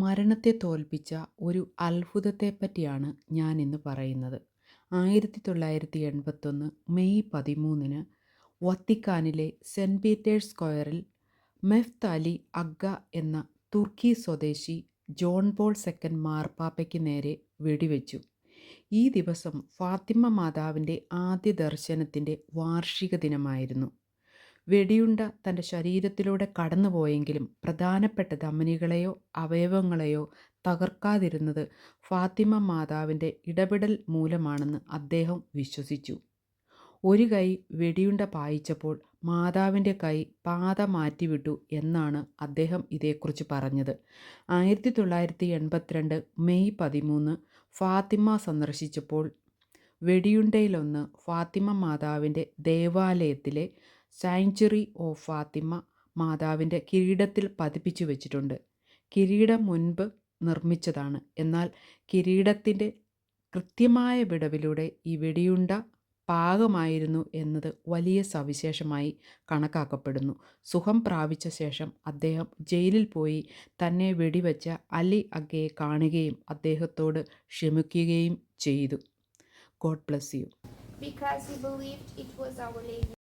മരണത്തെ തോൽപ്പിച്ച ഒരു അത്ഭുതത്തെപ്പറ്റിയാണ് ഞാൻ ഇന്ന് പറയുന്നത്. 1981 മെയ് 13 വത്തിക്കാനിലെ സെന്റ് പീറ്റേഴ്സ് സ്ക്വയറിൽ മെഫ്ത് അലി അഗ്ഗ എന്ന തുർക്കി സ്വദേശി ജോൺ പോൾ സെക്കൻഡ് മാർപ്പാപ്പയ്ക്ക് നേരെ വെടിവെച്ചു. ഈ ദിവസം ഫാത്തിമ മാതാവിൻ്റെ ആദ്യ ദർശനത്തിൻ്റെ വാർഷിക ദിനമായിരുന്നു. വെടിയുണ്ട തൻ്റെ ശരീരത്തിലൂടെ കടന്നുപോയെങ്കിലും പ്രധാനപ്പെട്ട ധമനികളെയോ അവയവങ്ങളെയോ തകർക്കാതിരുന്നത് ഫാത്തിമ മാതാവിൻ്റെ ഇടപെടൽ മൂലമാണെന്ന് അദ്ദേഹം വിശ്വസിച്ചു. ഒരു കൈ വെടിയുണ്ട പായിച്ചപ്പോൾ മാതാവിൻ്റെ കൈ പാത മാറ്റിവിട്ടു എന്നാണ് അദ്ദേഹം ഇതേക്കുറിച്ച് പറഞ്ഞത്. 1982 മെയ് 13 ഫാത്തിമ സന്ദർശിച്ചപ്പോൾ വെടിയുണ്ടയിലൊന്ന് ഫാത്തിമ മാതാവിൻ്റെ ദേവാലയത്തിലെ സാങ്ച്വറി ഓഫ് ഫാത്തിമ മാതാവിൻ്റെ കിരീടത്തിൽ പതിപ്പിച്ചു വെച്ചിട്ടുണ്ട്. കിരീടം മുൻപ് നിർമ്മിച്ചതാണ്, എന്നാൽ കിരീടത്തിൻ്റെ കൃത്യമായ വിടവിലൂടെ ഈ വെടിയുണ്ട പാകമായിരുന്നു എന്നത് വലിയ സവിശേഷമായി കണക്കാക്കപ്പെടുന്നു. സുഖം പ്രാപിച്ച ശേഷം അദ്ദേഹം ജയിലിൽ പോയി തന്നെ വെടിവെച്ച അലി അഗ്ഗയെ കാണുകയും അദ്ദേഹത്തോട് ക്ഷമിക്കുകയും ചെയ്തു. God bless you. because he believed it was Our Lady.